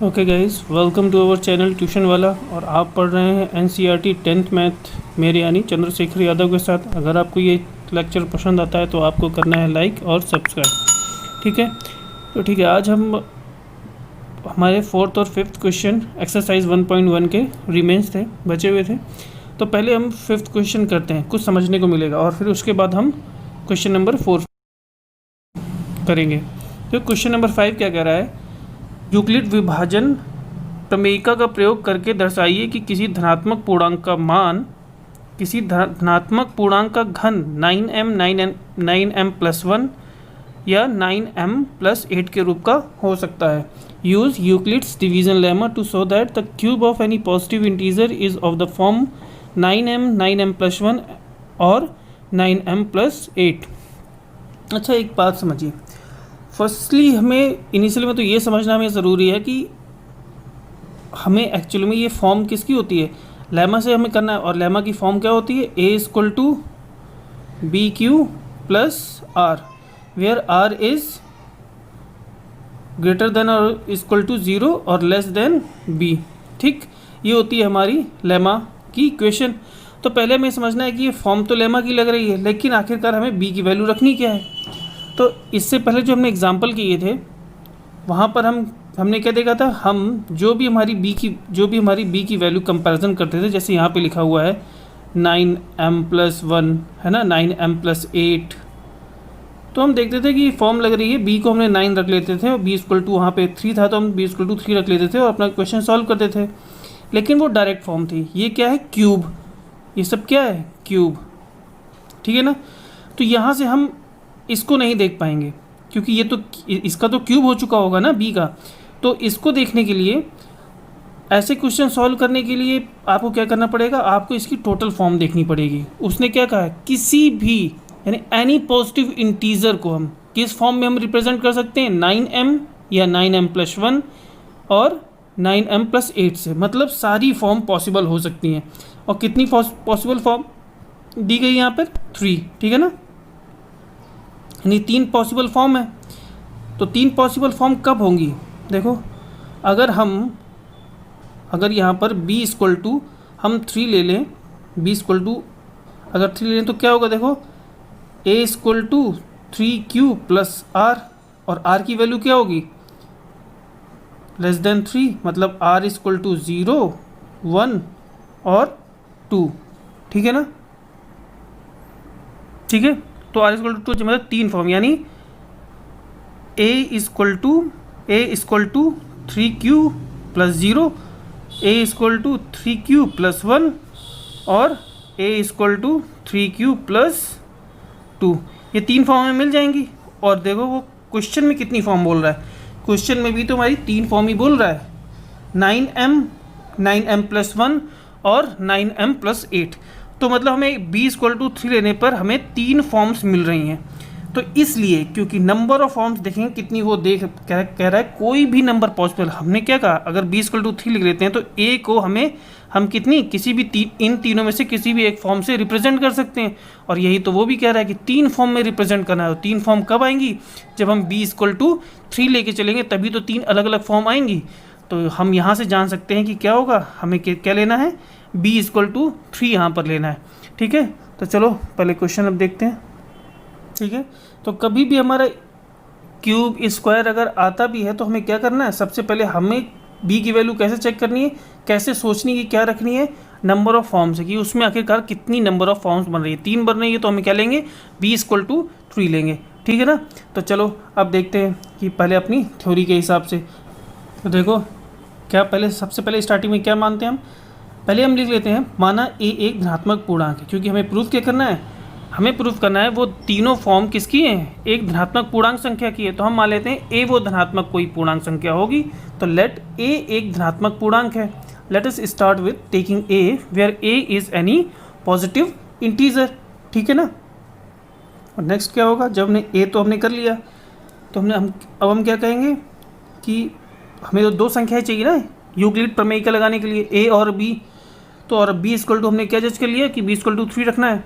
Okay guys, welcome to our channel tuition वाला। और आप पढ़ रहे हैं एनसीईआरटी 10th मैथ मेरे यानी चंद्रशेखर यादव के साथ। अगर आपको ये लेक्चर पसंद आता है तो आपको करना है लाइक और सब्सक्राइब। ठीक है, तो ठीक है, आज हम हमारे 4th और 5th क्वेश्चन एक्सरसाइज 1.1 के रिमेन्स थे, बचे हुए थे। तो पहले हम 5th क्वेश्चन करते हैं, कुछ समझने को मिलेगा, और फिर उसके बाद हम क्वेश्चन नंबर 4 करेंगे। तो क्वेश्चन नंबर 5 क्या कह रहा है, यूक्लिड विभाजन प्रमेयिका का प्रयोग करके दर्शाइए कि किसी धनात्मक पूर्णांक का मान किसी धनात्मक पूर्णांक का घन 9m या 9m+8 के रूप का हो सकता है। Use Euclid's division lemma to show that the cube of any positive integer is of the form 9m 9m+1 और 9m+8। अच्छा, एक बात समझिए। फर्स्टली हमें इनिशियली में तो ये समझना हमें ज़रूरी है कि हमें एक्चुअली में ये फॉर्म किसकी होती है, लेमा से हमें करना है। और लेमा की फॉर्म क्या होती है, a=bq+r where r is greater than और इक्वल टू 0 और लेस देन b। ठीक, ये होती है हमारी लेमा की इक्वेशन। तो पहले हमें समझना है कि ये फॉर्म तो लेमा की लग रही है, लेकिन आखिरकार हमें b की वैल्यू रखनी क्या है। तो इससे पहले जो हमने एग्जाम्पल किए थे वहाँ पर हमने क्या देखा था, हम जो भी हमारी b की वैल्यू कंपैरिजन करते थे, जैसे यहाँ पे लिखा हुआ है 9m+1 है ना, 9m+8, तो हम देखते थे कि फॉर्म लग रही है, b को हमने 9 रख लेते थे और b इक्वल टू वहाँ पे 3 था तो हम b इक्वल टू 3 रख लेते थे और अपना क्वेश्चन सॉल्व करते थे। लेकिन वो डायरेक्ट फॉर्म थी, ये क्या है, क्यूब। ये सब क्या है, क्यूब। ठीक है ना। तो यहाँ से हम इसको नहीं देख पाएंगे क्योंकि ये तो इसका तो क्यूब हो चुका होगा ना b का। तो इसको देखने के लिए, ऐसे क्वेश्चन सॉल्व करने के लिए आपको क्या करना पड़ेगा, आपको इसकी टोटल फॉर्म देखनी पड़ेगी। उसने क्या कहा है, किसी भी यानी एनी पॉजिटिव इंटीजर को हम किस फॉर्म में हम रिप्रेजेंट कर सकते हैं, 9m या 9m+1 और 9m+8 से। मतलब सारी फॉर्म पॉसिबल हो सकती हैं। और कितनी पॉसिबल फॉर्म दी गई यहाँ पर, 3। ठीक है ना, यानी 3 पॉसिबल फॉर्म है। तो 3 पॉसिबल फॉर्म कब होंगी, देखो, अगर यहाँ पर b इक्वल टू हम 3 ले लें, b इक्वल टू अगर 3 ले लें तो क्या होगा, देखो a इक्वल टू 3q+r और r की वैल्यू क्या होगी, लेस देन 3, मतलब r इक्वल टू 0, 1 और 2। ठीक है ना, ठीक है। तो r इक्वल टू मतलब 3 फॉर्म, यानी a equal to 3q+0, a equal to 3q+1 और a इक्वल टू 3q+2। ये 3 फॉर्म में मिल जाएंगी। और देखो वो क्वेश्चन में कितनी फॉर्म बोल रहा है, क्वेश्चन में भी तो हमारी 3 फॉर्म ही बोल रहा है, 9m 9m+1 और 9m+8। तो मतलब हमें b इक्वल टू 3 लेने पर हमें 3 फॉर्म्स मिल रही हैं। तो इसलिए क्योंकि नंबर ऑफ फॉर्म्स देखेंगे कितनी, वो कह रहा है कोई भी नंबर पॉसिबल। हमने क्या कहा, अगर b इक्वल टू 3 लिख लेते हैं तो a को हम किसी भी इन तीनों में से किसी भी एक फॉर्म से रिप्रेजेंट कर सकते हैं। और यही तो वो भी कह रहा है कि 3 फॉर्म में रिप्रेजेंट करना है। तो 3 फॉर्म कब आएंगी, जब हम b इक्वल टू 3 लेके चलेंगे, तभी तो 3 अलग अलग फॉर्म आएंगी। तो हम यहाँ से जान सकते हैं कि क्या होगा, हमें क्या लेना है, b इक्वल टू 3 यहाँ पर लेना है। ठीक है, तो चलो पहले क्वेश्चन अब देखते हैं। ठीक है, तो कभी भी हमारा क्यूब स्क्वायर अगर आता भी है तो हमें क्या करना है, सबसे पहले हमें b की वैल्यू कैसे चेक करनी है, कैसे सोचनी है, क्या रखनी है, नंबर ऑफ फॉर्म्स है कि उसमें आखिरकार कितनी नंबर ऑफ फॉर्म्स बन रही है। 3 बन रही है तो हमें क्या लेंगे, b इक्वल टू 3 लेंगे। ठीक है ना। तो चलो अब देखते हैं कि पहले अपनी थ्योरी के हिसाब से। तो देखो क्या, सबसे पहले स्टार्टिंग में क्या मानते हैं हम, पहले हम लिख लेते हैं, माना a एक धनात्मक पूर्णांक है। क्योंकि हमें प्रूफ क्या करना है, हमें प्रूफ करना है वो तीनों फॉर्म किसकी हैं, एक धनात्मक पूर्णांक संख्या की है। तो हम मान लेते हैं a वो धनात्मक कोई पूर्णांक संख्या होगी। तो लेट a एक धनात्मक पूर्णांक है। Let us start with taking a where a is any positive integer. ठीक है ना। और नेक्स्ट क्या होगा, जब हमने a तो हमने कर लिया, तो अब हम क्या कहेंगे कि हमें तो 2 संख्याएं चाहिए ना यूक्लिड प्रमेयिका लगाने के लिए, a और b। तो और b इक्वल टू हमने क्या जज कर लिया कि b इक्वल टू 3 रखना है।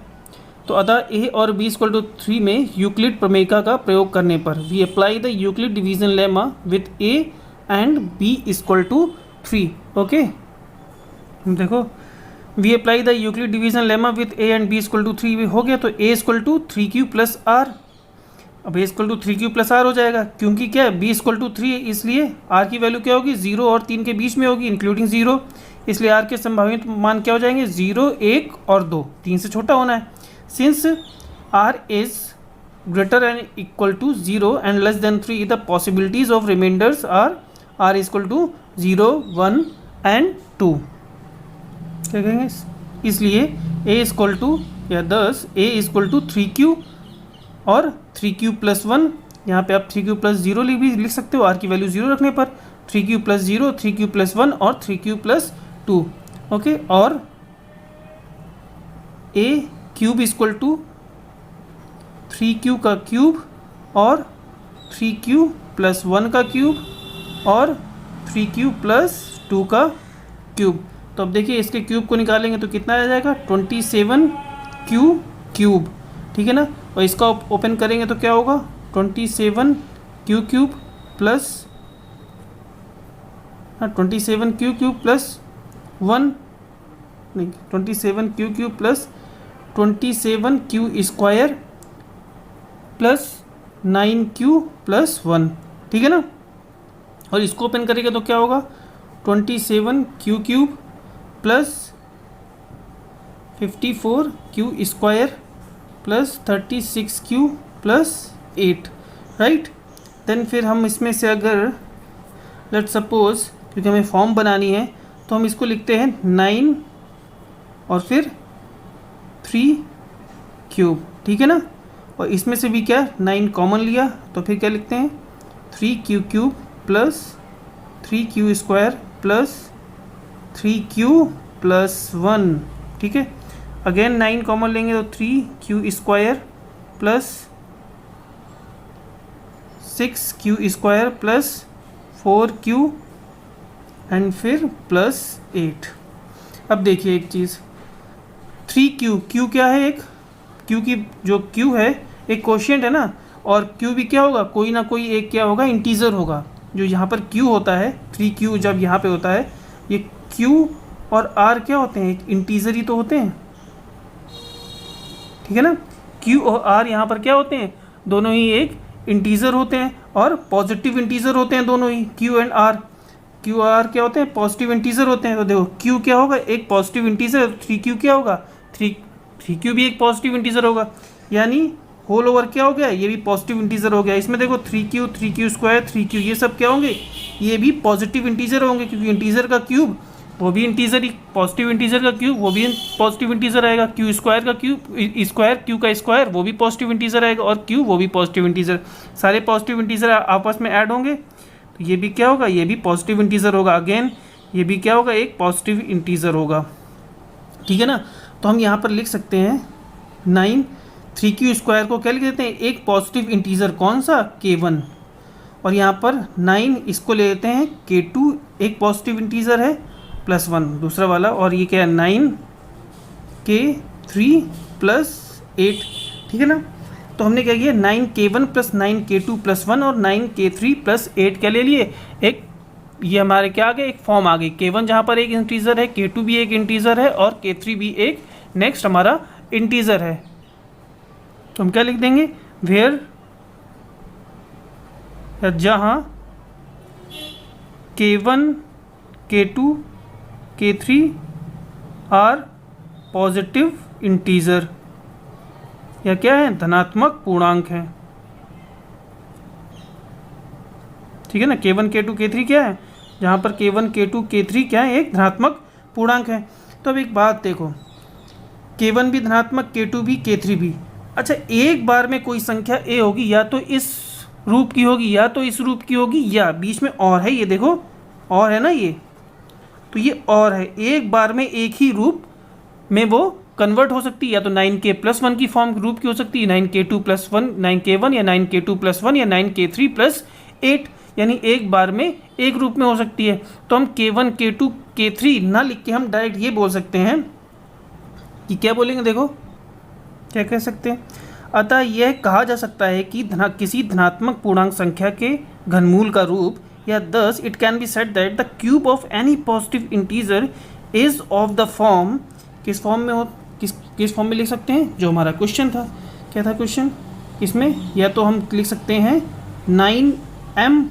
तो अतः a और b इक्वल टू 3 में यूक्लिड प्रमेयिका का प्रयोग करने पर we apply the Euclid division lemma with a and b equal to 3। Okay, देखो we apply the Euclid division lemma with a and b equal to 3 हो गया, तो a equal to 3q plus r। अब a equal to 3q plus r हो जाएगा, क्योंकि क्या है b इक्वल टू 3, इसलिए r की वैल्यू क्या होगी 0 और 3 के बीच में होगी इंक्लूडिंग 0, इसलिए r के संभावित मान क्या हो जाएंगे 0, 1 और 2, 3 से छोटा होना है। Since r is greater and equal to 0 and less than 3 the possibilities of reminders are r equal to 0, 1 and 2। क्या कहेंगे, इसलिए a इक्वल टू या दस a इक्वल टू 3q और 3q प्लस 1, यहाँ पे आप 3q प्लस 0 भी लिख सकते हो, r की वैल्यू 0 रखने पर 3q प्लस 0, 3q प्लस 1 और 3q प्लस 2। ओके, और a cube equal to 3q का क्यूब और 3q प्लस 1 का क्यूब और 3q प्लस 2 का क्यूब। तो अब देखिए इसके क्यूब को निकालेंगे तो कितना आ जाएगा 27q क्यूब, ठीक है ना। और इसका ओपन करेंगे तो क्या होगा 27q cube plus 27q cube plus 1 नहीं 27q cube plus 27q square plus 9q plus 1, ठीक है ना। और इसको ओपन करेंगे तो क्या होगा 27q cube plus 54q square plus 36q plus 8, right. Then फिर हम इसमें से अगर लेट सपोज, क्योंकि हमें फॉर्म बनानी है तो हम इसको लिखते हैं 9 और फिर 3 क्यूब, ठीक है ना। और इसमें से भी क्या 9 कॉमन लिया तो फिर क्या लिखते हैं 3q cube plus 3q square plus 3q plus 1, ठीक है। अगेन 9 कॉमन लेंगे तो 3q square plus 6q square plus 4q and फिर प्लस 8। अब देखिए एक चीज़ 3q क्या है, एक q की जो q है एक कोशिएंट है ना, और q भी क्या होगा कोई ना कोई एक क्या होगा इंटीजर होगा। जो यहाँ पर q होता है 3q जब यहाँ पे होता है, ये q और r क्या होते हैं एक इंटीजर ही तो होते हैं, ठीक है ना। q और r यहाँ पर क्या होते हैं दोनों ही एक इंटीजर होते हैं और पॉजिटिव इंटीजर होते हैं दोनों ही, q एंड r। q और r क्या होते हैं पॉजिटिव इंटीजर होते हैं। तो देखो q क्या होगा एक पॉजिटिव इंटीजर, 3q क्या होगा 3q भी एक पॉजिटिव इंटीजर होगा, यानी होल ओवर क्या हो गया ये भी पॉजिटिव इंटीजर हो गया। इसमें देखो 3q स्क्वायर 3q ये सब क्या होंगे ये भी पॉजिटिव इंटीजर होंगे, क्योंकि इंटीजर का क्यूब वो भी इंटीजर ही, पॉजिटिव इंटीजर का क्यूब वो भी पॉजिटिव इंटीजर आएगा, क्यू स्क्वायर का क्यूब स्क्वायर क्यू का स्क्वायर वो भी पॉजिटिव इंटीजर आएगा, और क्यू वो भी पॉजिटिव इंटीजर, सारे पॉजिटिव इंटीजर आपस में ऐड होंगे तो ये भी क्या होगा ये भी पॉजिटिव इंटीजर होगा। अगेन ये भी क्या होगा एक पॉजिटिव इंटीजर होगा, ठीक है ना। तो हम यहाँ पर लिख सकते हैं 9 3q स्क्वायर को क्या लिख देते हैं एक पॉजिटिव इंटीजर कौन सा k1, और यहाँ पर 9 इसको ले लेते हैं k2 एक पॉजिटिव इंटीजर है प्लस 1 दूसरा वाला, और ये क्या है 9k3 प्लस 8, ठीक है ना। तो हमने क्या किया 9k1 प्लस 9k2 प्लस 1 और 9k3 प्लस 8 क्या ले लिए एक, ये हमारे क्या आ गए एक फॉर्म आ गई, k1 जहाँ पर एक इंटीजर है, k2 भी एक इंटीजर है और k3 भी एक नेक्स्ट हमारा इंटीजर है। तो हम क्या लिख देंगे वेयर जहाँ k1 k2 k3 are positive integer या क्या है धनात्मक पूर्णांक है, ठीक है ना। k1 k2 k3 क्या है जहाँ पर k1 k2 k3 क्या है एक धनात्मक पूर्णांक है। तो अब एक बात देखो k1 भी धनात्मक k2 भी k3 भी, अच्छा एक बार में कोई संख्या a होगी या तो इस रूप की होगी या तो इस रूप की होगी या बीच में और है, ये देखो और है ना ये, तो ये और है, एक बार में एक ही रूप में वो कन्वर्ट हो सकती है, या तो 9k प्लस 1 की फॉर्म रूप की हो सकती है 9k2 प्लस 1 9k1 या 9k2 प्लस 1 या 9k3 प्लस 8, यानी एक बार में एक रूप में हो सकती है। तो हम k1 k2 k3 ना लिख के हम डायरेक्ट ये बोल सकते हैं कि क्या बोलेंगे देखो क्या कह सकते हैं, अतः यह कहा जा सकता है कि किसी धनात्मक पूर्णांक संख्या के घनमूल का रूप या thus it can be said that the cube of any positive integer is of the form, किस फॉर्म में हो, किस फॉर्म में लिख सकते हैं, जो हमारा क्वेश्चन था. क्या था क्वेश्चन इसमें? या तो हम लिख सकते हैं 9m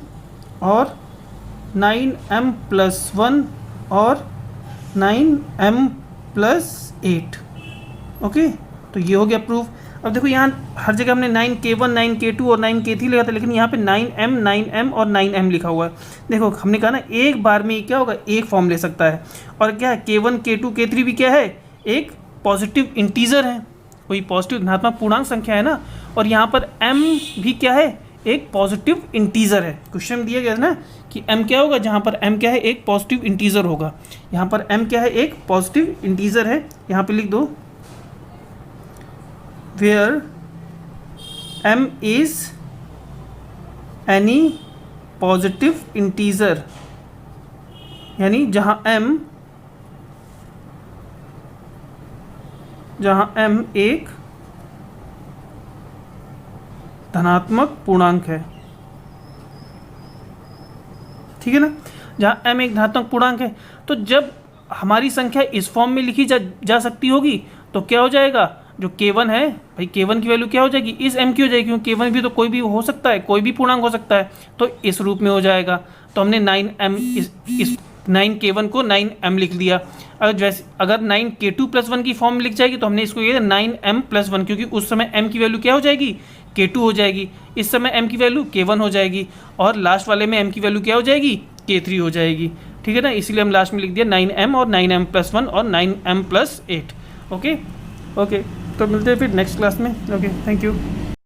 और 9m + 1 और 9m + 8. ओके, तो ये हो गया प्रूफ. अब देखो यहाँ हर जगह हमने 9k1, 9k2 और 9k3 लिखा था, लेकिन यहाँ पे 9m और 9m लिखा हुआ है. देखो हमने कहा ना एक बार में क्या होगा, एक फॉर्म ले सकता है. और क्या है, k1, k2, k3 भी क्या है, एक पॉजिटिव इंटीजर है, कोई पॉजिटिव धनात्मक पूर्णांक संख्या है ना. और यहाँ पर m भी क्या है, एक पॉजिटिव इंटीजर है. क्वेश्चन दिया गया है ना कि m क्या होगा, जहाँ पर m क्या है, एक पॉजिटिव इंटीजर होगा. यहाँ पर m क्या है, एक पॉजिटिव इंटीजर है. यहाँ पे लिख दो where m is any positive integer, यानी जहाँ m एक धनात्मक पूर्णांक है. ठीक है ना, जहाँ m एक धनात्मक पूर्णांक है. तो जब हमारी संख्या इस फॉर्म में लिखी जा सकती होगी तो क्या हो जाएगा, जो k1 है भाई, k1 की वैल्यू क्या हो जाएगी, इस m की हो जाएगी, क्योंकि k1 भी तो कोई भी हो सकता है, कोई भी पूर्णांक हो सकता है, तो इस रूप में हो जाएगा. तो हमने 9m इस 9k1 को 9m लिख दिया. अगर 9k2 + 1 की फॉर्म में लिख जाएगी तो हमने इसको ये 9m + 1, क्योंकि उस समय m की वैल्यू क्या हो जाएगी, k2 हो जाएगी. इस समय m की वैल्यू k1 हो जाएगी, और लास्ट वाले में m की वैल्यू क्या हो जाएगी, k3 हो जाएगी. ठीक है ना, इसीलिए हम लास्ट में लिख दिया 9m और 9m + 1 और 9m + 8. ओके, तो मिलते हैं फिर नेक्स्ट क्लास में. Okay, thank you.